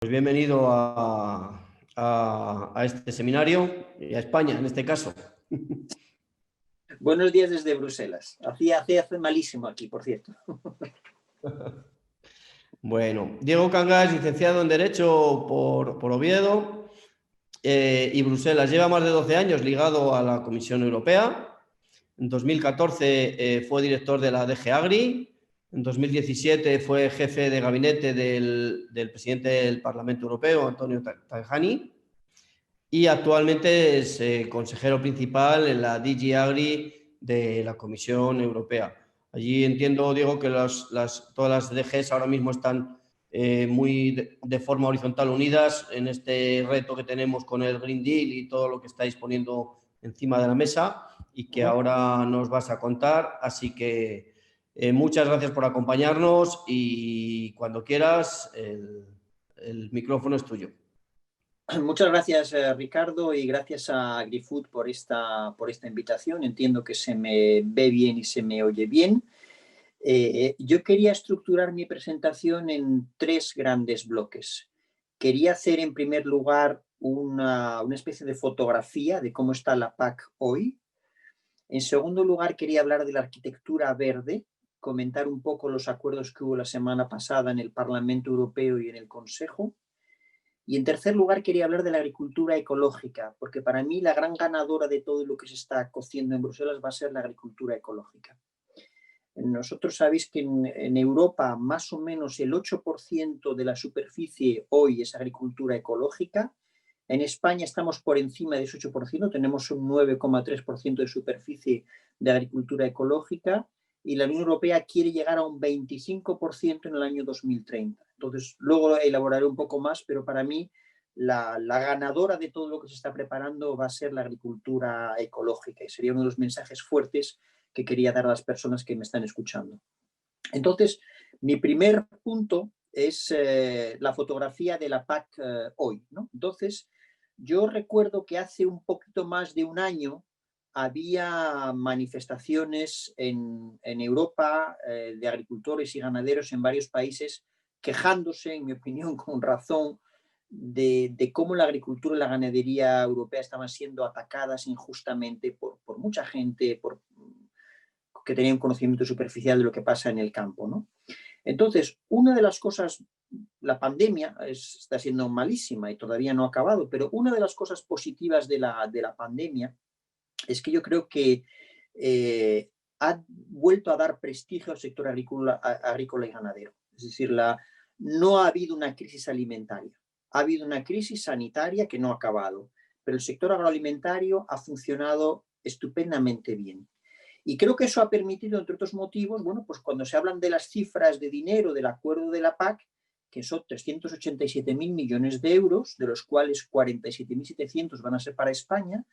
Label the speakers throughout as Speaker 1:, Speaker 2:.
Speaker 1: Pues bienvenido a este seminario y a España en este caso.
Speaker 2: Buenos días desde Bruselas. Hace malísimo aquí, por cierto.
Speaker 1: Bueno, Diego Cangas, licenciado en Derecho por Oviedo y Bruselas. Lleva más de 12 años ligado a la Comisión Europea. En 2014 fue director de la DG Agri. En 2017 fue jefe de gabinete del presidente del Parlamento Europeo, Antonio Tajani. Y actualmente es consejero principal en la DG Agri de la Comisión Europea. Allí entiendo, Diego, que todas las DGs ahora mismo están muy de forma horizontal unidas en este reto que tenemos con el Green Deal y todo lo que estáis poniendo encima de la mesa y que ahora nos vas a contar. Así que muchas gracias por acompañarnos y cuando quieras el micrófono es tuyo.
Speaker 2: Muchas gracias, Ricardo, y gracias a AgriFood por esta invitación. Entiendo que se me ve bien y se me oye bien. Yo quería estructurar mi presentación en 3 grandes bloques. Quería hacer, en primer lugar, una especie de fotografía de cómo está la PAC hoy. En segundo lugar, quería hablar de la arquitectura verde, comentar un poco los acuerdos que hubo la semana pasada en el Parlamento Europeo y en el Consejo. Y en tercer lugar quería hablar de la agricultura ecológica, porque para mí la gran ganadora de todo lo que se está cociendo en Bruselas va a ser la agricultura ecológica. Nosotros sabéis que en Europa más o menos el 8% de la superficie hoy es agricultura ecológica. En España estamos por encima de ese 8%, tenemos un 9,3% de superficie de agricultura ecológica y la Unión Europea quiere llegar a un 25% en el año 2030. Entonces, luego elaboraré un poco más, pero para mí la ganadora de todo lo que se está preparando va a ser la agricultura ecológica y sería uno de los mensajes fuertes que quería dar a las personas que me están escuchando. Entonces, mi primer punto es la fotografía de la PAC hoy, ¿no? Entonces, yo recuerdo que hace un poquito más de un año había manifestaciones en Europa de agricultores y ganaderos en varios países quejándose, en mi opinión, con razón, de cómo la agricultura y la ganadería europea estaban siendo atacadas injustamente por mucha gente, que tenía un conocimiento superficial de lo que pasa en el campo, ¿no? Entonces, una de las cosas, la pandemia está siendo malísima y todavía no ha acabado, pero una de las cosas positivas de la pandemia es que yo creo que ha vuelto a dar prestigio al sector agrícola y ganadero. Es decir, no ha habido una crisis alimentaria, ha habido una crisis sanitaria que no ha acabado, pero el sector agroalimentario ha funcionado estupendamente bien. Y creo que eso ha permitido, entre otros motivos, bueno, pues cuando se hablan de las cifras de dinero del acuerdo de la PAC, que son 387.000 millones de euros, de los cuales 47.700 van a ser para España,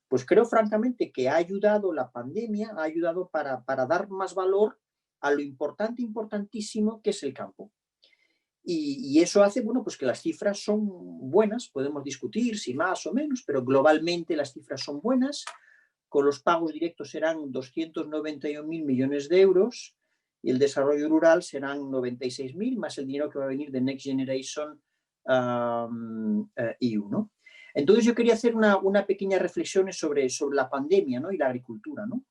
Speaker 2: pues creo francamente que ha ayudado la pandemia, ha ayudado para dar más valor a lo importantísimo que es el campo. Y eso hace, bueno, pues que las cifras son buenas, podemos discutir si más o menos, pero globalmente las cifras son buenas. Con los pagos directos serán 291.000 millones de euros y el desarrollo rural serán 96.000, más el dinero que va a venir de Next Generation EU, ¿no? Entonces yo quería hacer una pequeña reflexión sobre la pandemia, ¿no? Y la agricultura, ¿no?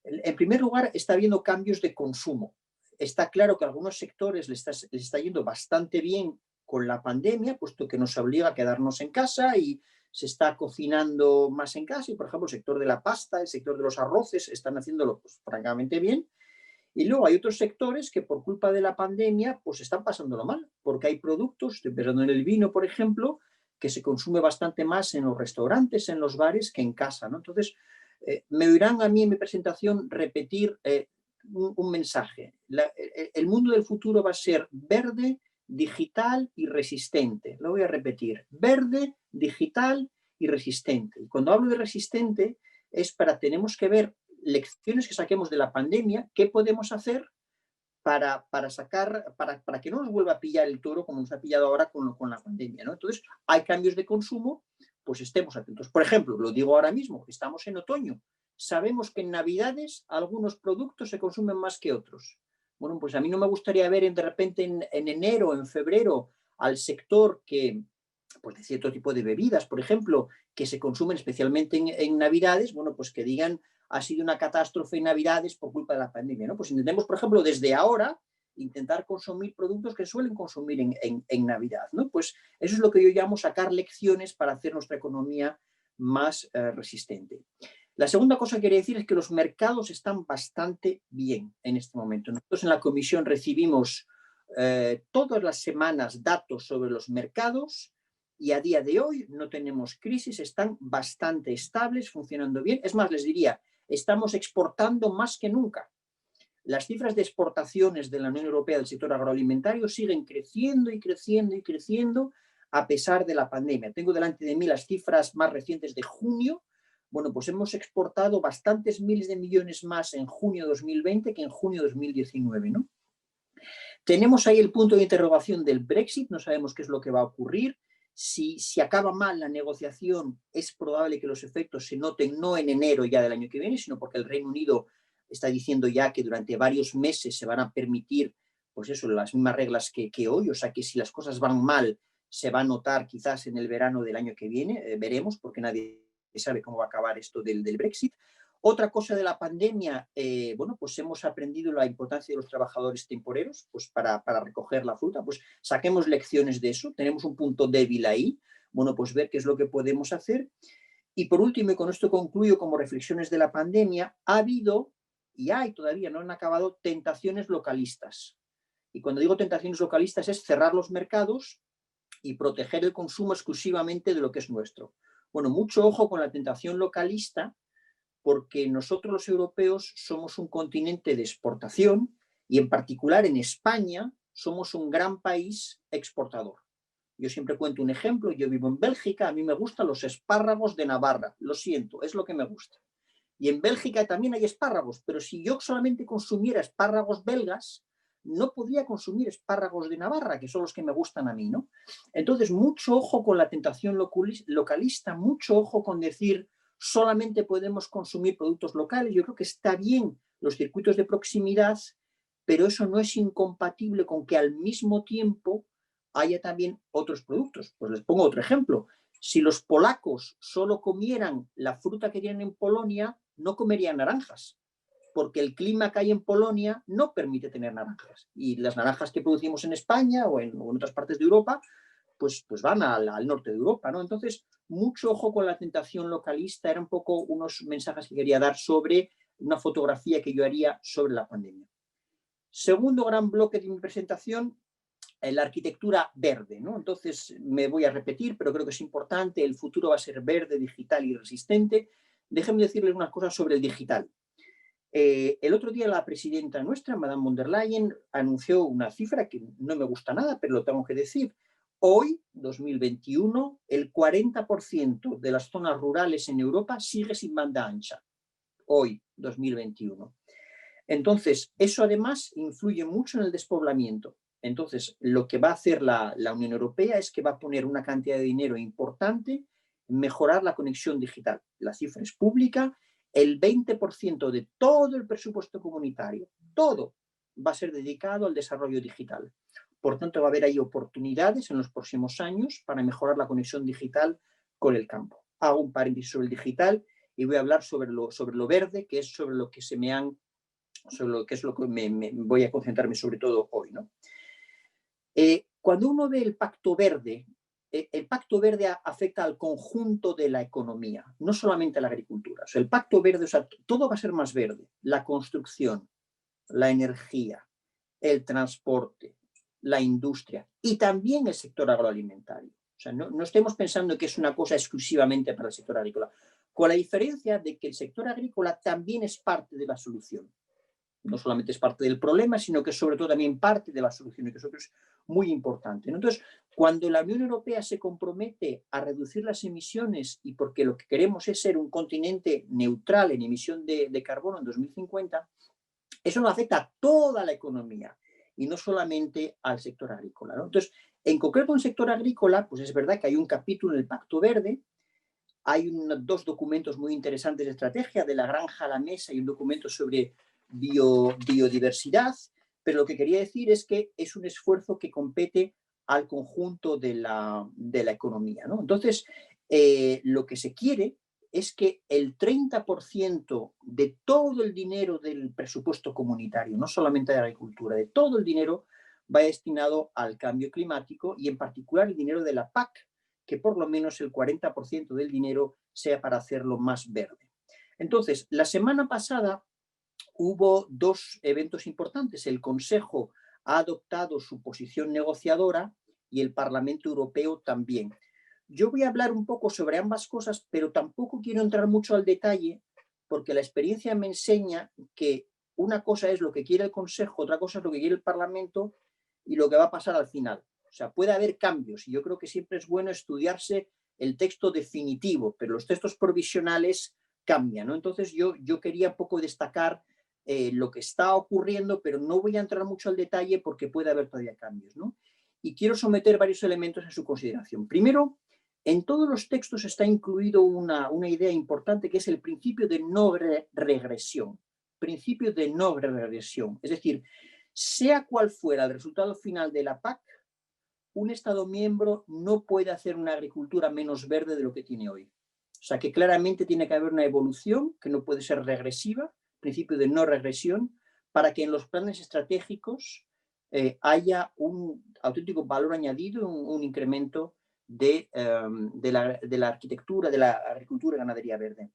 Speaker 2: En primer lugar, está habiendo cambios de consumo. Está claro que a algunos sectores les está yendo bastante bien con la pandemia, puesto que nos obliga a quedarnos en casa y se está cocinando más en casa. Y, por ejemplo, el sector de la pasta, el sector de los arroces, están haciéndolo pues, francamente bien. Y luego hay otros sectores que por culpa de la pandemia pues están pasándolo mal, porque hay productos, estoy pensando en el vino, por ejemplo, que se consume bastante más en los restaurantes, en los bares, que en casa, ¿no? Entonces, me oirán a mí en mi presentación repetir un mensaje. El mundo del futuro va a ser verde, digital y resistente. Lo voy a repetir. Verde, digital y resistente. Y cuando hablo de resistente es tenemos que ver lecciones que saquemos de la pandemia, qué podemos hacer para que no nos vuelva a pillar el toro como nos ha pillado ahora con la pandemia, ¿no? Entonces, hay cambios de consumo, pues estemos atentos. Por ejemplo, lo digo ahora mismo, estamos en otoño. Sabemos que en Navidades algunos productos se consumen más que otros. Bueno, pues a mí no me gustaría ver de repente en enero, en febrero, al sector que, pues de cierto tipo de bebidas, por ejemplo, que se consumen especialmente en Navidades, bueno, pues que digan ha sido una catástrofe en Navidades por culpa de la pandemia, ¿no? Pues intentemos, por ejemplo, desde ahora intentar consumir productos que suelen consumir en Navidad, ¿no? Pues eso es lo que yo llamo sacar lecciones para hacer nuestra economía más resistente. La segunda cosa que quería decir es que los mercados están bastante bien en este momento. Nosotros en la comisión recibimos todas las semanas datos sobre los mercados y a día de hoy no tenemos crisis, están bastante estables, funcionando bien. Es más, les diría, estamos exportando más que nunca. Las cifras de exportaciones de la Unión Europea del sector agroalimentario siguen creciendo y creciendo y creciendo a pesar de la pandemia. Tengo delante de mí las cifras más recientes de junio. Bueno, pues hemos exportado bastantes miles de millones más en junio de 2020 que en junio de 2019, ¿no? Tenemos ahí el punto de interrogación del Brexit, no sabemos qué es lo que va a ocurrir. Si acaba mal la negociación, es probable que los efectos se noten no en enero ya del año que viene, sino porque el Reino Unido está diciendo ya que durante varios meses se van a permitir, pues eso, las mismas reglas que hoy, o sea que si las cosas van mal, se va a notar quizás en el verano del año que viene, veremos, porque nadie sabe cómo va a acabar esto del Brexit. Otra cosa de la pandemia, bueno, pues hemos aprendido la importancia de los trabajadores temporeros, pues para recoger la fruta, pues saquemos lecciones de eso, tenemos un punto débil ahí, bueno, pues ver qué es lo que podemos hacer. Y por último, y con esto concluyo como reflexiones de la pandemia, ha habido y hay todavía, no han acabado, tentaciones localistas. Y cuando digo tentaciones localistas es cerrar los mercados y proteger el consumo exclusivamente de lo que es nuestro. Bueno, mucho ojo con la tentación localista, porque nosotros los europeos somos un continente de exportación y en particular en España somos un gran país exportador. Yo siempre cuento un ejemplo, yo vivo en Bélgica, a mí me gustan los espárragos de Navarra, lo siento, es lo que me gusta. Y en Bélgica también hay espárragos, pero si yo solamente consumiera espárragos belgas, no podría consumir espárragos de Navarra, que son los que me gustan a mí, ¿no? Entonces, mucho ojo con la tentación localista, mucho ojo con decir solamente podemos consumir productos locales. Yo creo que está bien los circuitos de proximidad, pero eso no es incompatible con que al mismo tiempo haya también otros productos. Pues les pongo otro ejemplo. Si los polacos solo comieran la fruta que tienen en Polonia, no comerían naranjas, porque el clima que hay en Polonia no permite tener naranjas. Y las naranjas que producimos en España o en otras partes de Europa, pues van al norte de Europa, ¿no? Entonces, mucho ojo con la tentación localista. Eran un poco unos mensajes que quería dar sobre una fotografía que yo haría sobre la pandemia. Segundo gran bloque de mi presentación, la arquitectura verde, ¿no? Entonces me voy a repetir, pero creo que es importante, el futuro va a ser verde, digital y resistente. Déjenme decirles unas cosas sobre el digital. El otro día la presidenta nuestra, Madame von der Leyen, anunció una cifra que no me gusta nada, pero lo tengo que decir. Hoy, 2021, el 40% de las zonas rurales en Europa sigue sin banda ancha. Hoy, 2021. Entonces, eso además influye mucho en el despoblamiento. Entonces, lo que va a hacer la Unión Europea es que va a poner una cantidad de dinero importante en mejorar la conexión digital. La cifra es pública, el 20% de todo el presupuesto comunitario, todo va a ser dedicado al desarrollo digital. Por tanto, va a haber ahí oportunidades en los próximos años para mejorar la conexión digital con el campo. Hago un paréntesis sobre el digital y voy a hablar sobre lo verde, que es sobre lo que se me han sobre lo que es lo que me voy a concentrarme sobre todo hoy, ¿no? Cuando uno ve el Pacto Verde afecta al conjunto de la economía, no solamente a la agricultura. O sea, el Pacto Verde, o sea, todo va a ser más verde. La construcción, la energía, el transporte, la industria y también el sector agroalimentario. O sea, no estemos pensando que es una cosa exclusivamente para el sector agrícola, con la diferencia de que el sector agrícola también es parte de la solución. No solamente es parte del problema, sino que es sobre todo también parte de la solución, y que eso es muy importante, ¿no? Entonces, cuando la Unión Europea se compromete a reducir las emisiones y porque lo que queremos es ser un continente neutral en emisión de carbono en 2050, eso nos afecta a toda la economía y no solamente al sector agrícola, ¿no? Entonces, en concreto en el sector agrícola, pues es verdad que hay un capítulo en el Pacto Verde, hay dos documentos muy interesantes de estrategia, de la granja a la mesa y un documento sobre biodiversidad, pero lo que quería decir es que es un esfuerzo que compete al conjunto de la economía, ¿no? Entonces, lo que se quiere es que el 30% de todo el dinero del presupuesto comunitario, no solamente de la agricultura, de todo el dinero, vaya destinado al cambio climático y en particular el dinero de la PAC, que por lo menos el 40% del dinero sea para hacerlo más verde. Entonces, la semana pasada hubo dos eventos importantes. El Consejo ha adoptado su posición negociadora y el Parlamento Europeo también. Yo voy a hablar un poco sobre ambas cosas, pero tampoco quiero entrar mucho al detalle porque la experiencia me enseña que una cosa es lo que quiere el Consejo, otra cosa es lo que quiere el Parlamento y lo que va a pasar al final. O sea, puede haber cambios y yo creo que siempre es bueno estudiarse el texto definitivo, pero los textos provisionales cambian, ¿no? Entonces yo quería un poco destacar lo que está ocurriendo, pero no voy a entrar mucho al detalle porque puede haber todavía cambios, ¿no? Y quiero someter varios elementos a su consideración. Primero, en todos los textos está incluido una idea importante que es el principio de no regresión. Principio de no regresión. Es decir, sea cual fuera el resultado final de la PAC, un Estado miembro no puede hacer una agricultura menos verde de lo que tiene hoy. O sea que claramente tiene que haber una evolución que no puede ser regresiva, principio de no regresión, para que en los planes estratégicos haya un auténtico valor añadido, un incremento de la arquitectura, de la agricultura y ganadería verde.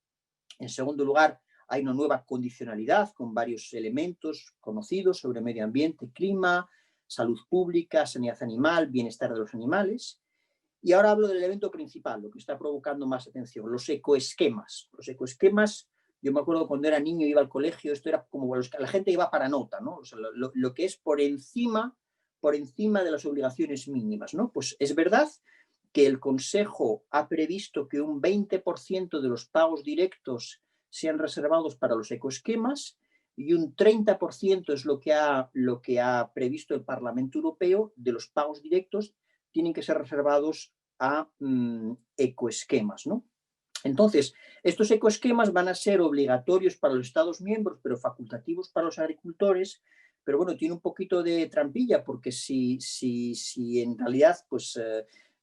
Speaker 2: En segundo lugar, hay una nueva condicionalidad con varios elementos conocidos sobre medio ambiente, clima, salud pública, sanidad animal, bienestar de los animales. Y ahora hablo del elemento principal, lo que está provocando más atención, los ecoesquemas. Los ecoesquemas, yo me acuerdo cuando era niño, iba al colegio, esto era como la gente iba para nota, ¿no? O sea, lo que es por encima de las obligaciones mínimas, ¿no? Pues es verdad que el Consejo ha previsto que un 20% de los pagos directos sean reservados para los ecoesquemas y un 30% es lo que ha previsto el Parlamento Europeo de los pagos directos tienen que ser reservados a ecoesquemas, ¿no? Entonces, estos ecoesquemas van a ser obligatorios para los Estados miembros, pero facultativos para los agricultores, pero bueno, tiene un poquito de trampilla, porque si en realidad, pues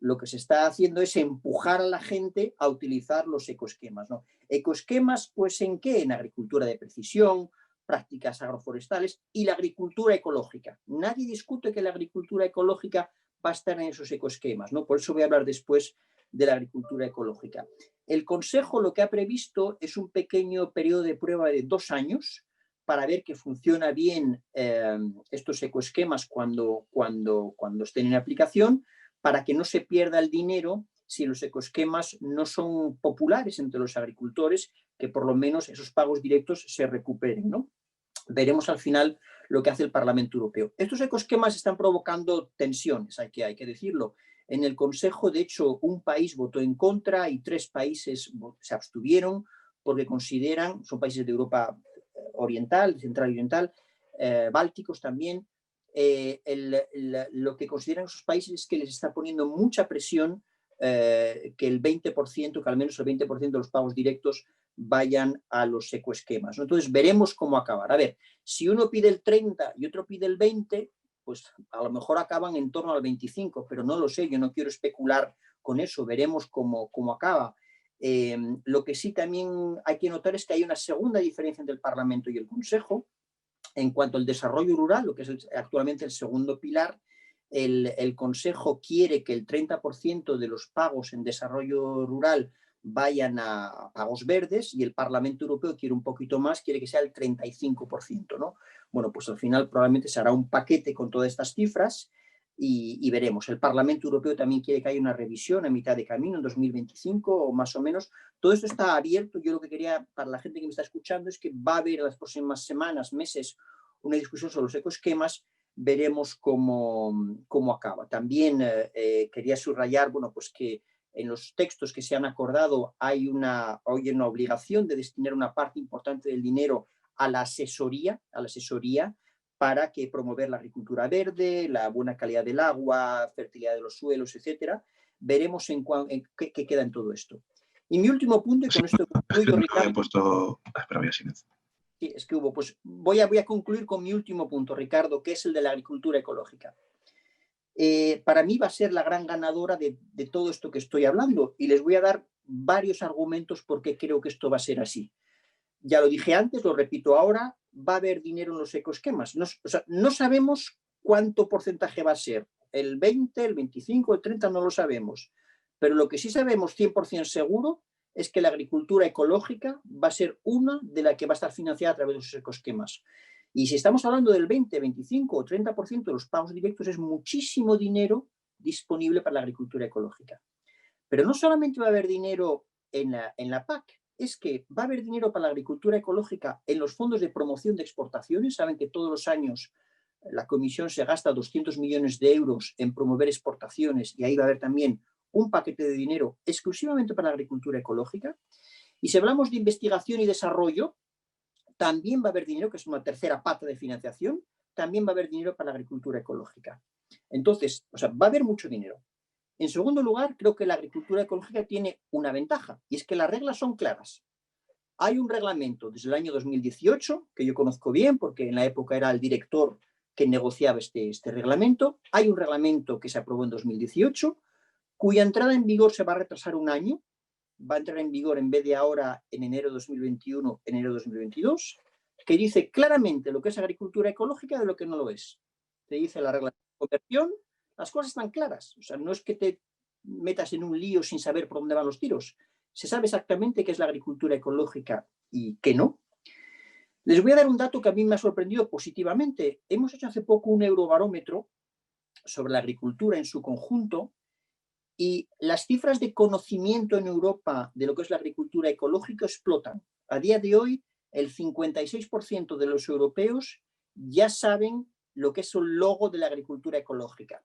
Speaker 2: lo que se está haciendo es empujar a la gente a utilizar los ecoesquemas, ¿no? Ecoesquemas, pues ¿en qué? En agricultura de precisión, prácticas agroforestales y la agricultura ecológica. Nadie discute que la agricultura ecológica va a estar en esos ecoesquemas, ¿no? Por eso voy a hablar después de la agricultura ecológica. El Consejo lo que ha previsto es un pequeño periodo de prueba de 2 años para ver que funciona bien estos ecoesquemas cuando estén en aplicación, para que no se pierda el dinero si los ecoesquemas no son populares entre los agricultores, que por lo menos esos pagos directos se recuperen, ¿no? Veremos al final lo que hace el Parlamento Europeo. Estos ecoesquemas están provocando tensiones, hay que decirlo. En el Consejo, de hecho, un país votó en contra y 3 países se abstuvieron porque consideran, son países de Europa oriental, central y oriental, bálticos también, lo que consideran esos países es que les está poniendo mucha presión que el 20%, que al menos el 20% de los pagos directos vayan a los ecoesquemas, ¿no? Entonces veremos cómo acabar. A ver, si uno pide el 30 y otro pide el 20, pues a lo mejor acaban en torno al 25, pero no lo sé, yo no quiero especular con eso, veremos cómo acaba. Lo que sí también hay que notar es que hay una segunda diferencia entre el Parlamento y el Consejo en cuanto al desarrollo rural, lo que es actualmente el segundo pilar. El Consejo quiere que el 30% de los pagos en desarrollo rural vayan a pagos verdes y el Parlamento Europeo quiere un poquito más, quiere que sea el 35%, ¿no? Bueno, pues al final probablemente se hará un paquete con todas estas cifras y veremos. El Parlamento Europeo también quiere que haya una revisión a mitad de camino, en 2025 o más o menos. Todo esto está abierto. Yo lo que quería, para la gente que me está escuchando, es que va a haber en las próximas semanas, meses, una discusión sobre los ecoesquemas. Veremos cómo acaba. También quería subrayar, bueno, pues que en los textos que se han acordado hay una obligación de destinar una parte importante del dinero a la asesoría para que promover la agricultura verde, la buena calidad del agua, fertilidad de los suelos, etcétera. Veremos en qué queda en todo esto. Y mi último punto, y con esto concluyo, Ricardo. Sí, es que hubo. Pues voy a concluir con mi último punto, Ricardo, que es el de la agricultura ecológica. para mí va a ser la gran ganadora de todo esto que estoy hablando, y les voy a dar varios argumentos por qué creo que esto va a ser así. Ya lo dije antes, lo repito ahora, va a haber dinero en los ecoesquemas. O sea, no sabemos cuánto porcentaje va a ser, el 20, el 25, el 30, no lo sabemos. Pero lo que sí sabemos 100% seguro es que la agricultura ecológica va a ser una de las que va a estar financiada a través de los ecoesquemas. Y si estamos hablando del 20, 25 o 30% de los pagos directos, es muchísimo dinero disponible para la agricultura ecológica. Pero no solamente va a haber dinero en la PAC, es que va a haber dinero para la agricultura ecológica en los fondos de promoción de exportaciones. Saben que todos los años la Comisión se gasta 200 millones de euros en promover exportaciones, y ahí va a haber también un paquete de dinero exclusivamente para la agricultura ecológica. Y si hablamos de investigación y desarrollo, también va a haber dinero, que es una tercera pata de financiación, también va a haber dinero para la agricultura ecológica. Entonces, o sea, va a haber mucho dinero. En segundo lugar, creo que la agricultura ecológica tiene una ventaja, y es que las reglas son claras. Hay un reglamento desde el año 2018, que yo conozco bien porque en la época era el director que negociaba este reglamento. Hay un reglamento que se aprobó en 2018, cuya entrada en vigor se va a retrasar un año. Va a entrar en vigor, en vez de ahora en enero de 2021, enero de 2022, que dice claramente lo que es agricultura ecológica de lo que no lo es. Te dice la regla de conversión, las cosas están claras. O sea, no es que te metas en un lío sin saber por dónde van los tiros. Se sabe exactamente qué es la agricultura ecológica y qué no. Les voy a dar un dato que a mí me ha sorprendido positivamente. Hemos hecho hace poco un eurobarómetro sobre la agricultura en su conjunto, y las cifras de conocimiento en Europa de lo que es la agricultura ecológica explotan. A día de hoy, el 56% de los europeos ya saben lo que es el logo de la agricultura ecológica.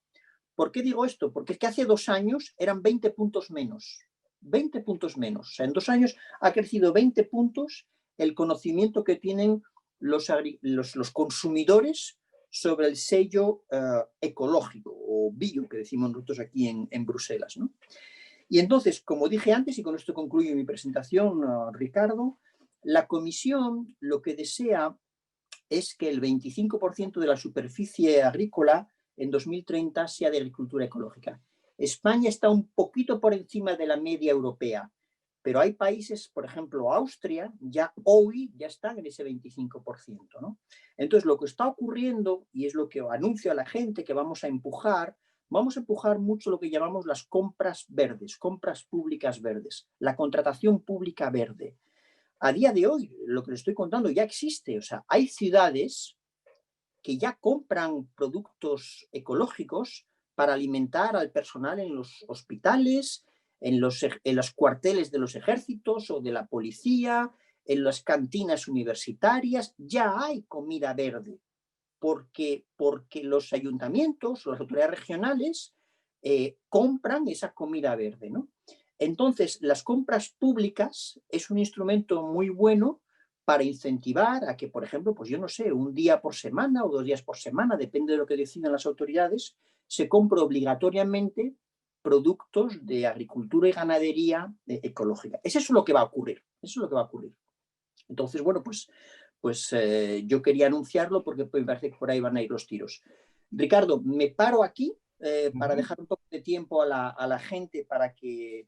Speaker 2: ¿Por qué digo esto? Porque es que hace 2 años eran 20 puntos menos. 20 puntos menos. O sea, en 2 años ha crecido 20 puntos el conocimiento que tienen los consumidores sobre el sello ecológico o bio, que decimos nosotros aquí en Bruselas, ¿no? Y entonces, como dije antes, y con esto concluyo mi presentación, Ricardo, la Comisión lo que desea es que el 25% de la superficie agrícola en 2030 sea de agricultura ecológica. España está un poquito por encima de la media europea, pero hay países, por ejemplo, Austria, ya hoy ya están en ese 25%, ¿no? Entonces, lo que está ocurriendo, y es lo que anuncio a la gente que vamos a empujar mucho lo que llamamos las compras verdes, compras públicas verdes, la contratación pública verde. A día de hoy, lo que les estoy contando ya existe. O sea, hay ciudades que ya compran productos ecológicos para alimentar al personal en los hospitales, en los cuarteles de los ejércitos o de la policía, en las cantinas universitarias. Ya hay comida verde, porque los ayuntamientos o las autoridades regionales compran esa comida verde, ¿no? Entonces, las compras públicas es un instrumento muy bueno para incentivar a que, por ejemplo, pues yo no sé, un día por semana o 2 días por semana, depende de lo que decidan las autoridades, se compre obligatoriamente productos de agricultura y ganadería ecológica. Eso es lo que va a ocurrir. Eso es lo que va a ocurrir. Entonces, bueno, pues yo quería anunciarlo porque me parece que por ahí van a ir los tiros. Ricardo, me paro aquí para dejar un poco de tiempo a la gente para que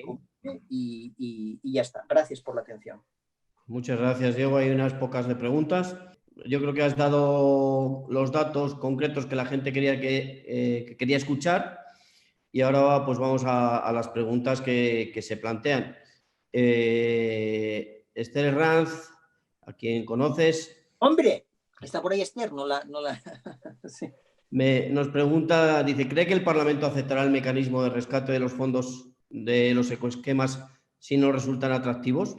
Speaker 2: comente y ya está. Gracias por la atención.
Speaker 1: Muchas gracias, Diego. Hay unas pocas de preguntas. Yo creo que has dado los datos concretos que la gente que quería escuchar, y ahora pues vamos a las preguntas que se plantean. Esther Herranz, a quien conoces.
Speaker 2: ¡Hombre! Está por ahí Esther, sí.
Speaker 1: Nos pregunta, dice, ¿cree que el Parlamento aceptará el mecanismo de rescate de los fondos de los ecoesquemas si no resultan atractivos?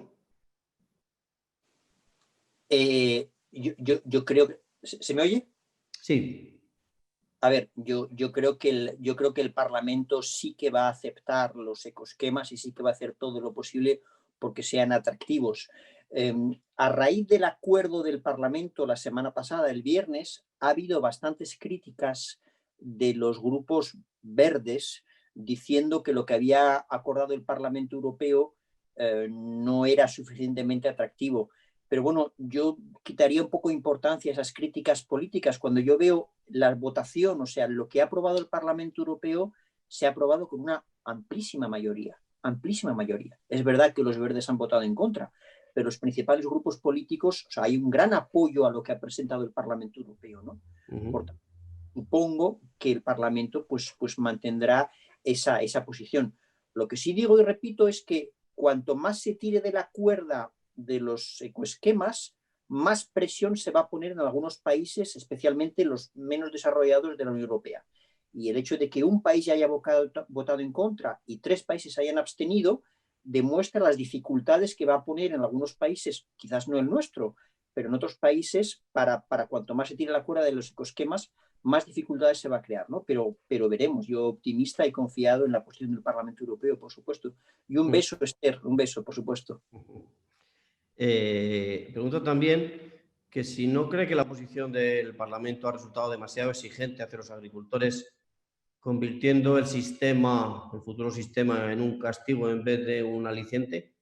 Speaker 2: Yo creo que... ¿Se me oye?
Speaker 1: Sí.
Speaker 2: A ver, yo creo que el Parlamento sí que va a aceptar los ecoesquemas y sí que va a hacer todo lo posible porque sean atractivos. A raíz del acuerdo del Parlamento la semana pasada, el viernes, ha habido bastantes críticas de los grupos verdes diciendo que lo que había acordado el Parlamento Europeo no era suficientemente atractivo. pero bueno, yo quitaría un poco de importancia a esas críticas políticas. Cuando yo veo la votación, o sea, lo que ha aprobado el Parlamento Europeo, se ha aprobado con una amplísima mayoría, amplísima mayoría. Es verdad que los verdes han votado en contra, pero los principales grupos políticos, o sea, hay un gran apoyo a lo que ha presentado el Parlamento Europeo, ¿no? Por tanto, supongo que el Parlamento pues mantendrá esa posición. Lo que sí digo y repito es que cuanto más se tire de la cuerda de los ecoesquemas, más presión se va a poner en algunos países, especialmente los menos desarrollados de la Unión Europea. Y el hecho de que un país haya votado en contra y 3 países hayan abstenido, demuestra las dificultades que va a poner en algunos países, quizás no el nuestro, pero en otros países, para cuanto más se tire la cuerda de los ecoesquemas, más dificultades se va a crear, ¿no? Pero veremos. Yo optimista y confiado en la posición del Parlamento Europeo, por supuesto. Y un beso, Esther, un beso, por supuesto.
Speaker 1: Pregunto también que si no cree que la posición del Parlamento ha resultado demasiado exigente hacia los agricultores, convirtiendo el futuro sistema, en un castigo en vez de un aliciente.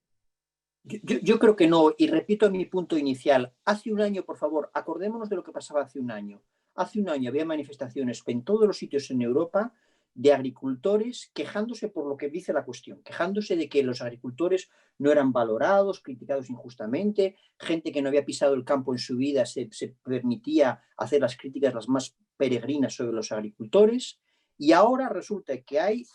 Speaker 2: Yo creo que no, y repito mi punto inicial. Hace un año, por favor, acordémonos de lo que pasaba hace un año. Hace un año había manifestaciones en todos los sitios en Europa de agricultores quejándose por lo que dice la cuestión, quejándose de que los agricultores no eran valorados, criticados injustamente, gente que no había pisado el campo en su vida se permitía hacer las críticas las más peregrinas sobre los agricultores, y ahora resulta que hay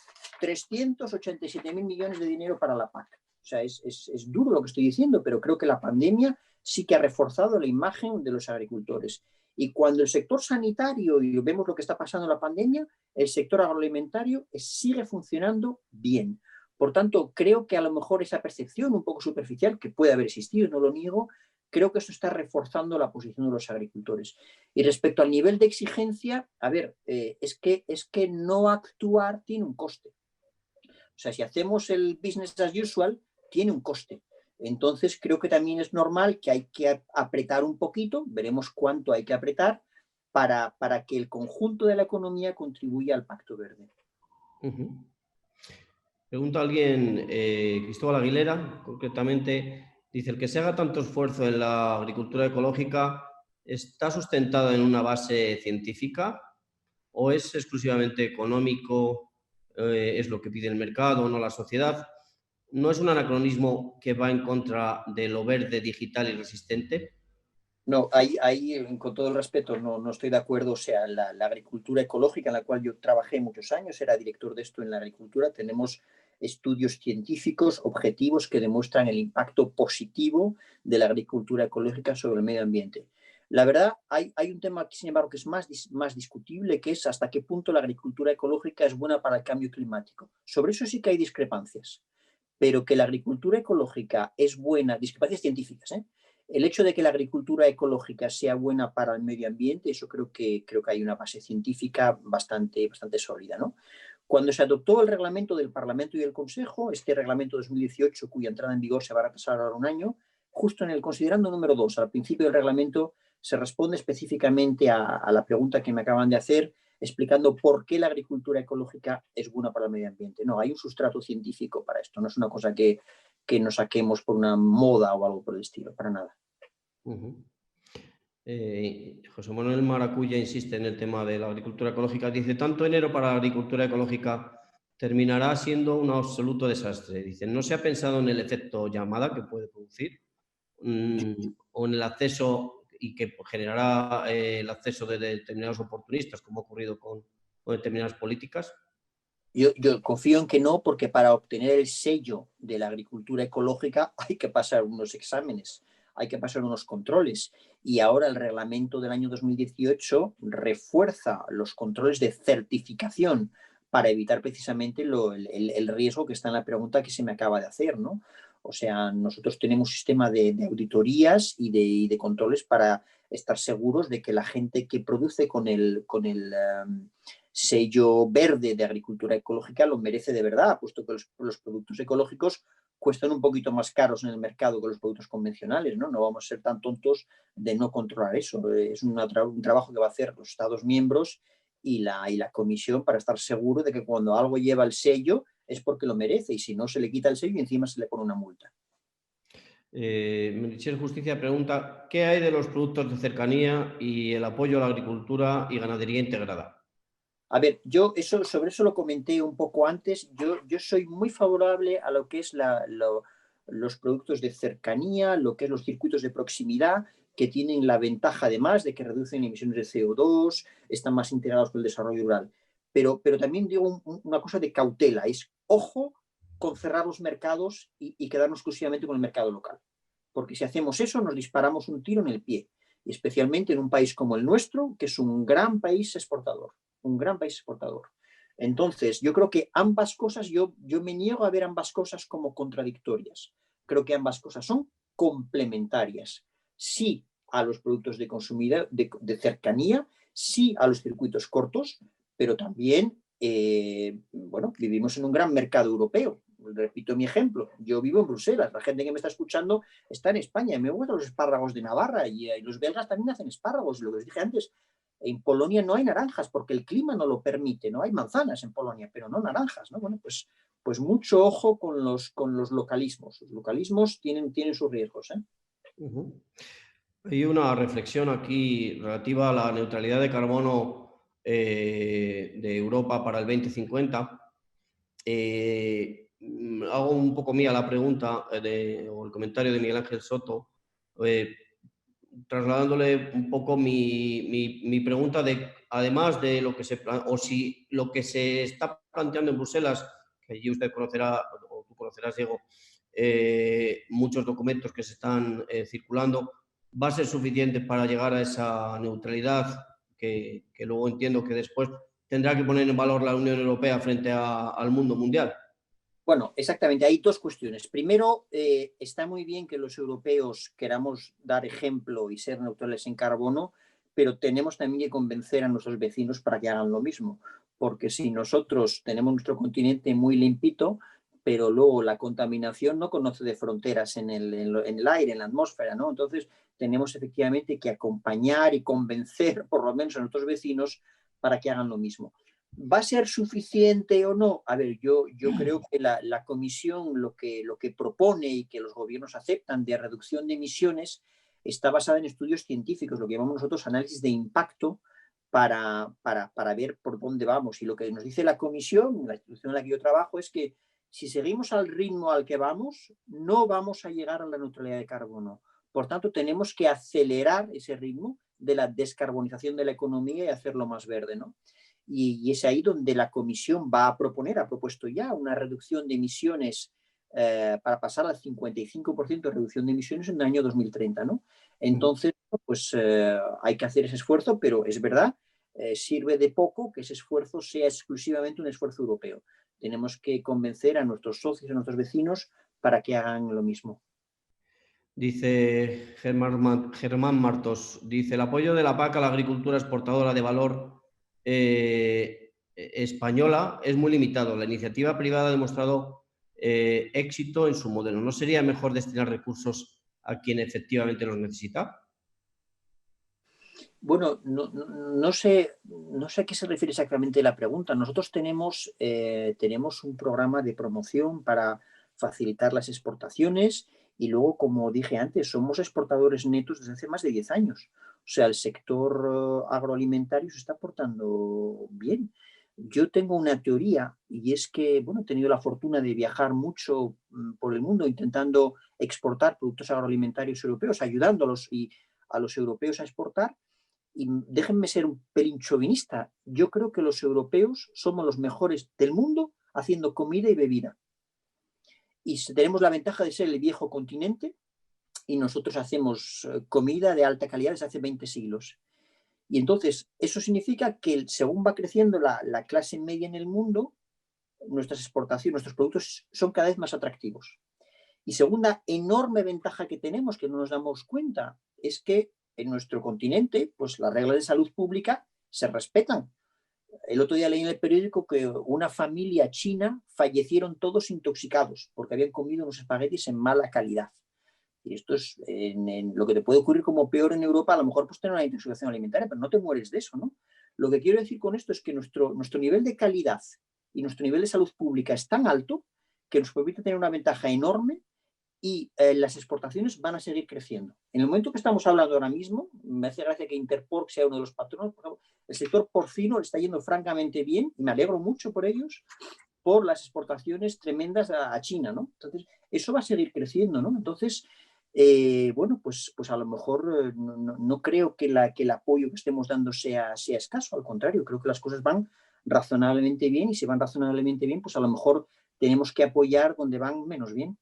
Speaker 2: 387.000 millones de dinero para la PAC. O sea, es duro lo que estoy diciendo, pero creo que la pandemia sí que ha reforzado la imagen de los agricultores. Y cuando el sector sanitario, y vemos lo que está pasando en la pandemia, el sector agroalimentario sigue funcionando bien. Por tanto, creo que a lo mejor esa percepción un poco superficial, que puede haber existido, no lo niego, creo que eso está reforzando la posición de los agricultores. Y respecto al nivel de exigencia, a ver, es que no actuar tiene un coste. O sea, si hacemos el business as usual, tiene un coste. Entonces, creo que también es normal que hay que apretar un poquito, veremos cuánto hay que apretar para que el conjunto de la economía contribuya al Pacto Verde.
Speaker 1: Pregunta alguien, Cristóbal Aguilera, concretamente, dice, el que se haga tanto esfuerzo en la agricultura ecológica, ¿está sustentada en una base científica o es exclusivamente económico, es lo que pide el mercado, no la sociedad? ¿No es un anacronismo que va en contra de lo verde, digital y resistente?
Speaker 2: No, ahí con todo el respeto, no estoy de acuerdo. O sea, la agricultura ecológica, en la cual yo trabajé muchos años, era director de esto en la agricultura, tenemos estudios científicos objetivos que demuestran el impacto positivo de la agricultura ecológica sobre el medio ambiente. La verdad, hay un tema aquí, sin embargo, que es más discutible, que es hasta qué punto la agricultura ecológica es buena para el cambio climático. Sobre eso sí que hay discrepancias, pero que la agricultura ecológica es buena, discrepancias científicas, ¿eh? El hecho de que la agricultura ecológica sea buena para el medio ambiente, eso creo que hay una base científica bastante sólida, ¿no? Cuando se adoptó el reglamento del Parlamento y del Consejo, este reglamento 2018, cuya entrada en vigor se va a retrasar ahora un año, justo en el considerando número 2, al principio del reglamento, se responde específicamente a la pregunta que me acaban de hacer, explicando por qué la agricultura ecológica es buena para el medio ambiente. No, hay un sustrato científico para esto, no es una cosa que nos saquemos por una moda o algo por el estilo, para nada.
Speaker 1: José Manuel Maracuya insiste en el tema de la agricultura ecológica. Dice, tanto enero para la agricultura ecológica terminará siendo un absoluto desastre. Dice, ¿no se ha pensado en el efecto llamada que puede producir? ¿O en el acceso y que generará el acceso de determinados oportunistas, como ha ocurrido con determinadas políticas?
Speaker 2: Yo confío en que no, porque para obtener el sello de la agricultura ecológica hay que pasar unos exámenes, hay que pasar unos controles. Y ahora el reglamento del año 2018 refuerza los controles de certificación para evitar precisamente el riesgo que está en la pregunta que se me acaba de hacer, ¿no? O sea, nosotros tenemos un sistema de auditorías y de controles para estar seguros de que la gente que produce con el sello verde de agricultura ecológica lo merece de verdad, puesto que los productos ecológicos cuestan un poquito más caros en el mercado que los productos convencionales, ¿no? No vamos a ser tan tontos de no controlar eso. Es un trabajo que va a hacer los Estados miembros y la Comisión para estar seguro de que cuando algo lleva el sello es porque lo merece, y si no se le quita el sello y encima se le pone una multa.
Speaker 1: Meritxell Justicia pregunta, ¿qué hay de los productos de cercanía y el apoyo a la agricultura y ganadería integrada?
Speaker 2: A ver, sobre eso lo comenté un poco antes. Yo soy muy favorable a lo que es los productos de cercanía, lo que es los circuitos de proximidad, que tienen la ventaja además de que reducen emisiones de CO2, están más integrados con el desarrollo rural. Pero también digo una cosa de cautela, es ojo con cerrar los mercados y quedarnos exclusivamente con el mercado local. Porque si hacemos eso, nos disparamos un tiro en el pie, y especialmente en un país como el nuestro, que es un gran país exportador. Un gran país exportador. Entonces, yo creo que ambas cosas, yo me niego a ver ambas cosas como contradictorias. Creo que ambas cosas son complementarias. Sí a los productos de consumidor, de cercanía, sí a los circuitos cortos, pero también, bueno, vivimos en un gran mercado europeo. Repito mi ejemplo, yo vivo en Bruselas, la gente que me está escuchando está en España, me gustan los espárragos de Navarra y los belgas también hacen espárragos, lo que os dije antes. En Polonia no hay naranjas porque el clima no lo permite, ¿no? Hay manzanas en Polonia, pero no naranjas, ¿no? Bueno, pues mucho ojo con los localismos. Los localismos tienen sus riesgos, ¿eh?
Speaker 1: Hay una reflexión aquí relativa a la neutralidad de carbono de Europa para el 2050. Hago un poco mía la pregunta o el comentario de Miguel Ángel Soto, trasladándole un poco mi pregunta de, además de lo que o si lo que se está planteando en Bruselas, que allí usted conocerá, o tú conocerás, Diego, muchos documentos que se están circulando, va a ser suficiente para llegar a esa neutralidad que luego entiendo que después tendrá que poner en valor la Unión Europea frente al mundo mundial.
Speaker 2: Bueno, exactamente, hay dos cuestiones. Primero, está muy bien que los europeos queramos dar ejemplo y ser neutrales en carbono, pero tenemos también que convencer a nuestros vecinos para que hagan lo mismo, porque si nosotros tenemos nuestro continente muy limpito, pero luego la contaminación no conoce de fronteras en el aire, en la atmósfera, ¿no? Entonces, tenemos efectivamente que acompañar y convencer, por lo menos a nuestros vecinos, para que hagan lo mismo. ¿Va a ser suficiente o no? A ver, yo creo que la comisión lo que propone y que los gobiernos aceptan de reducción de emisiones está basada en estudios científicos, lo que llamamos nosotros análisis de impacto para ver por dónde vamos. Y lo que nos dice la comisión, la institución en la que yo trabajo, es que si seguimos al ritmo al que vamos, no vamos a llegar a la neutralidad de carbono. Por tanto, tenemos que acelerar ese ritmo de la descarbonización de la economía y hacerlo más verde, ¿no? Y es ahí donde la Comisión va a proponer, ha propuesto ya una reducción de emisiones para pasar al 55% de reducción de emisiones en el año 2030, ¿no? Entonces, pues hay que hacer ese esfuerzo, pero es verdad, sirve de poco que ese esfuerzo sea exclusivamente un esfuerzo europeo. Tenemos que convencer a nuestros socios, a nuestros vecinos, para que hagan lo mismo.
Speaker 1: Dice Germán Martos, dice, el apoyo de la PAC a la agricultura exportadora de valor española es muy limitado. La iniciativa privada ha demostrado éxito en su modelo. ¿No sería mejor destinar recursos a quien efectivamente los necesita?
Speaker 2: Bueno, no sé a qué se refiere exactamente la pregunta. Nosotros tenemos un programa de promoción para facilitar las exportaciones y luego, como dije antes, somos exportadores netos desde hace más de 10 años. O sea, el sector agroalimentario se está portando bien. Yo tengo una teoría y es que, bueno, he tenido la fortuna de viajar mucho por el mundo intentando exportar productos agroalimentarios europeos, ayudándolos y a los europeos a exportar. Y déjenme ser un pelín chauvinista, yo creo que los europeos somos los mejores del mundo haciendo comida y bebida. Y tenemos la ventaja de ser el viejo continente y nosotros hacemos comida de alta calidad desde hace 20 siglos. Y entonces eso significa que según va creciendo la clase media en el mundo, nuestras exportaciones, nuestros productos son cada vez más atractivos. Y segunda enorme ventaja que tenemos, que no nos damos cuenta, es que en nuestro continente, pues las reglas de salud pública se respetan. El otro día leí en el periódico que una familia china fallecieron todos intoxicados porque habían comido unos espaguetis en mala calidad. Y esto es en lo que te puede ocurrir como peor en Europa, a lo mejor pues tener una intoxicación alimentaria, pero no te mueres de eso, ¿no? Lo que quiero decir con esto es que nuestro nivel de calidad y nuestro nivel de salud pública es tan alto que nos permite tener una ventaja enorme y las exportaciones van a seguir creciendo. En el momento que estamos hablando ahora mismo, me hace gracia que Interpork sea uno de los patronos, por ejemplo, el sector porcino le está yendo francamente bien y me alegro mucho por ellos, por las exportaciones tremendas a China, ¿no? Entonces, eso va a seguir creciendo, ¿no? Entonces, bueno, pues a lo mejor no creo que el apoyo que estemos dando sea escaso, al contrario, creo que las cosas van razonablemente bien y si van razonablemente bien, pues a lo mejor tenemos que apoyar donde van menos bien.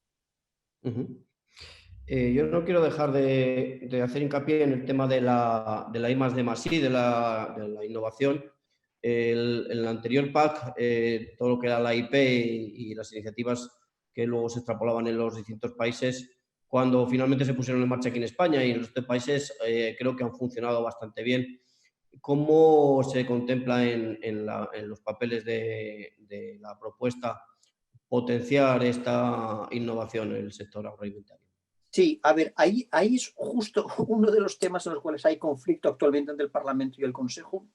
Speaker 1: Yo no quiero dejar de hacer hincapié en el tema de la I+D+I, de la innovación. En el anterior PAC, todo lo que era la IP y las iniciativas que luego se extrapolaban en los distintos países, cuando finalmente se pusieron en marcha aquí en España y en los demás países, creo que han funcionado bastante bien. ¿Cómo se contempla en los papeles de la propuesta potenciar esta innovación en el sector agroalimentario?
Speaker 2: Sí, a ver, ahí es justo uno de los temas en los cuales hay conflicto actualmente entre el Parlamento y el Consejo,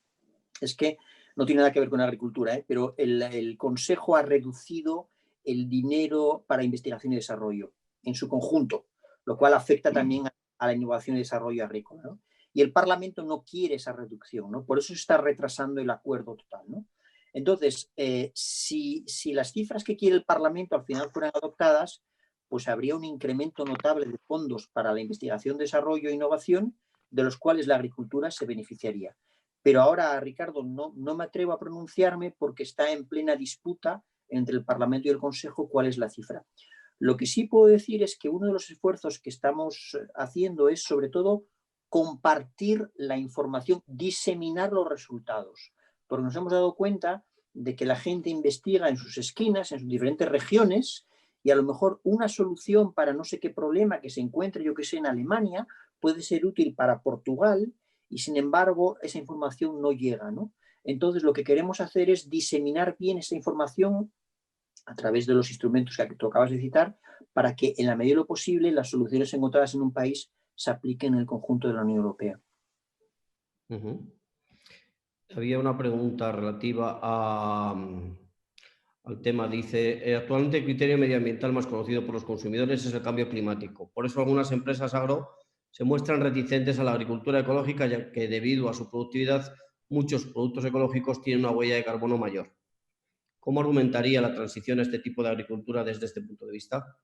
Speaker 2: es que no tiene nada que ver con agricultura, pero el Consejo ha reducido el dinero para investigación y desarrollo en su conjunto, lo cual afecta también a la innovación y desarrollo agrícola, ¿no? Y el Parlamento no quiere esa reducción, ¿no? Por eso se está retrasando el acuerdo total, ¿no? Entonces, si las cifras que quiere el Parlamento al final fueran adoptadas, pues habría un incremento notable de fondos para la investigación, desarrollo e innovación, de los cuales la agricultura se beneficiaría. Pero ahora, Ricardo, no me atrevo a pronunciarme porque está en plena disputa entre el Parlamento y el Consejo cuál es la cifra. Lo que sí puedo decir es que uno de los esfuerzos que estamos haciendo es, sobre todo, compartir la información, diseminar los resultados, porque nos hemos dado cuenta de que la gente investiga en sus esquinas, en sus diferentes regiones, y a lo mejor una solución para no sé qué problema que se encuentre, yo que sé, en Alemania, puede ser útil para Portugal, y sin embargo esa información no llega, ¿no? Entonces lo que queremos hacer es diseminar bien esa información a través de los instrumentos que tú acabas de citar, para que en la medida de lo posible las soluciones encontradas en un país se apliquen en el conjunto de la Unión Europea.
Speaker 1: Había una pregunta relativa al tema. Dice, actualmente el criterio medioambiental más conocido por los consumidores es el cambio climático. Por eso algunas empresas agro se muestran reticentes a la agricultura ecológica, ya que debido a su productividad muchos productos ecológicos tienen una huella de carbono mayor. ¿Cómo argumentaría la transición a este tipo de agricultura desde este punto de vista?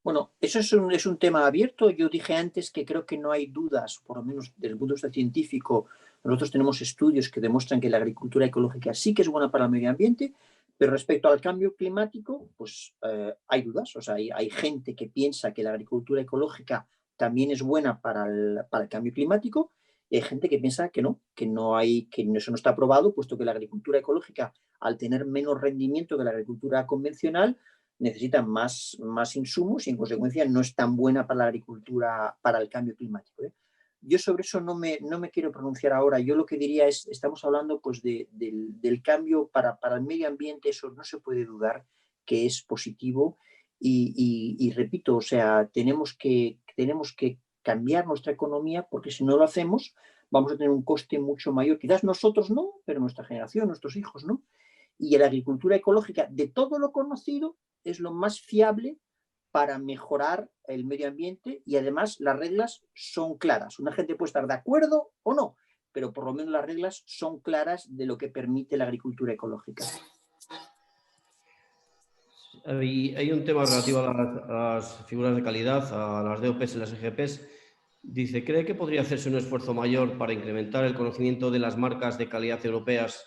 Speaker 2: Bueno, eso es un tema abierto. Yo dije antes que creo que no hay dudas, por lo menos desde el punto de vista científico. Nosotros tenemos estudios que demuestran que la agricultura ecológica sí que es buena para el medio ambiente, pero respecto al cambio climático, pues hay dudas. O sea, hay gente que piensa que la agricultura ecológica también es buena para el cambio climático, y hay gente que piensa que eso no está probado, puesto que la agricultura ecológica, al tener menos rendimiento que la agricultura convencional, necesitan más insumos y en consecuencia no es tan buena para la agricultura, para el cambio climático. Yo sobre eso no me quiero pronunciar ahora. Yo lo que diría es, estamos hablando pues del cambio para el medio ambiente, eso no se puede dudar que es positivo y repito, o sea, tenemos que cambiar nuestra economía porque si no lo hacemos vamos a tener un coste mucho mayor. Quizás nosotros no, pero nuestra generación, nuestros hijos no. Y la agricultura ecológica, de todo lo conocido, es lo más fiable para mejorar el medio ambiente y además las reglas son claras. Una gente puede estar de acuerdo o no, pero por lo menos las reglas son claras de lo que permite la agricultura ecológica.
Speaker 1: Hay un tema relativo a las figuras de calidad, a las DOPs y las EGPs. Dice, ¿cree que podría hacerse un esfuerzo mayor para incrementar el conocimiento de las marcas de calidad europeas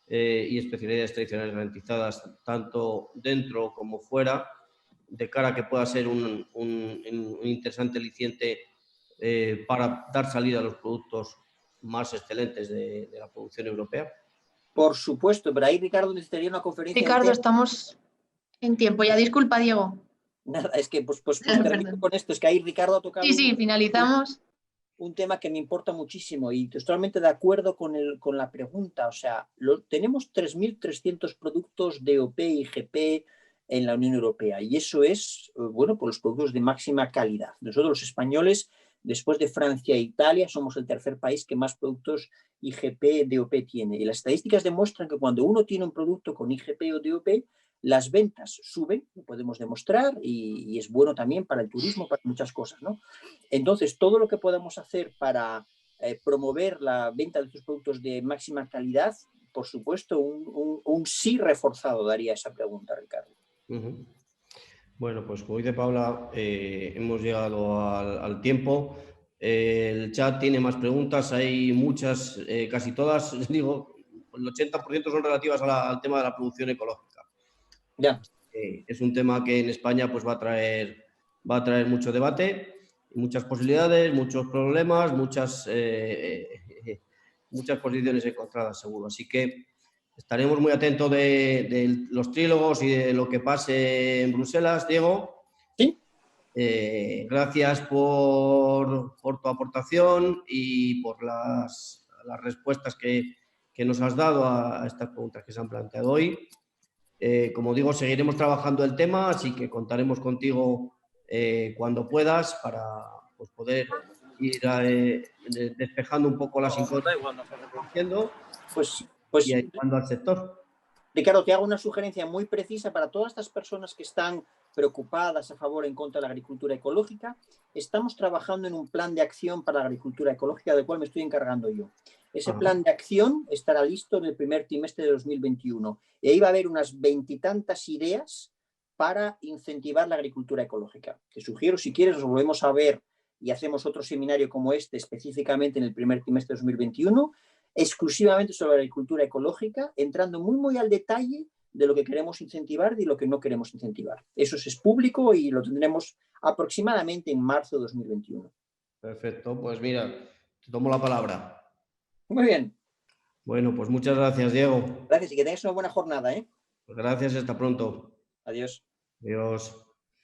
Speaker 1: y especialidades tradicionales garantizadas, tanto dentro como fuera, de cara a que pueda ser un interesante aliciente para dar salida a los productos más excelentes de la producción europea?
Speaker 2: Por supuesto, pero ahí, Ricardo, necesitaría una conferencia
Speaker 3: Ricardo,
Speaker 2: entera.
Speaker 3: estamos en tiempo ya. Disculpa, Diego.
Speaker 2: Nada, es que pues termino con esto. Es que ahí Ricardo ha tocado
Speaker 3: Sí, finalizamos.
Speaker 2: Un tema que me importa muchísimo y totalmente de acuerdo con la pregunta. O sea, tenemos 3.300 productos DOP y GP en la Unión Europea y eso es, bueno, por los productos de máxima calidad. Nosotros los españoles, después de Francia e Italia, somos el tercer país que más productos IGP DOP tiene. Y las estadísticas demuestran que cuando uno tiene un producto con IGP o DOP, las ventas suben, lo podemos demostrar, y es bueno también para el turismo, para muchas cosas, ¿no? Entonces, todo lo que podamos hacer para promover la venta de estos productos de máxima calidad, por supuesto, un sí reforzado daría esa pregunta, Ricardo.
Speaker 1: Uh-huh. Bueno, pues como dice Paula, hemos llegado al tiempo. El chat tiene más preguntas, hay muchas, casi todas, digo, el 80% son relativas al tema de la producción ecológica.
Speaker 2: Ya.
Speaker 1: Es un tema que en España pues, va a traer mucho debate, muchas posibilidades, muchos problemas, muchas posiciones encontradas, seguro. Así que estaremos muy atentos de los trílogos y de lo que pase en Bruselas, Diego.
Speaker 2: Sí.
Speaker 1: Gracias por tu aportación y por las respuestas que nos has dado a estas preguntas que se han planteado hoy. Como digo, seguiremos trabajando el tema, así que contaremos contigo cuando puedas para pues, poder ir despejando un poco las incógnitas
Speaker 2: pues
Speaker 1: y ayudando al sector.
Speaker 2: Ricardo, te hago una sugerencia muy precisa para todas estas personas que están preocupadas a favor o en contra de la agricultura ecológica. Estamos trabajando en un plan de acción para la agricultura ecológica, del cual me estoy encargando yo. Ese plan de acción estará listo en el primer trimestre de 2021. Y ahí va a haber unas 20 y tantas ideas para incentivar la agricultura ecológica. Te sugiero, si quieres, nos volvemos a ver y hacemos otro seminario como este, específicamente en el primer trimestre de 2021, exclusivamente sobre la agricultura ecológica, entrando muy al detalle de lo que queremos incentivar y de lo que no queremos incentivar. Eso es público y lo tendremos aproximadamente en marzo de 2021.
Speaker 1: Perfecto, pues mira, te tomo la palabra.
Speaker 2: Muy bien.
Speaker 1: Bueno, pues muchas gracias, Diego.
Speaker 2: Gracias y que tengas una buena jornada, ¿eh?
Speaker 1: Pues gracias, hasta pronto.
Speaker 2: Adiós.
Speaker 1: Adiós.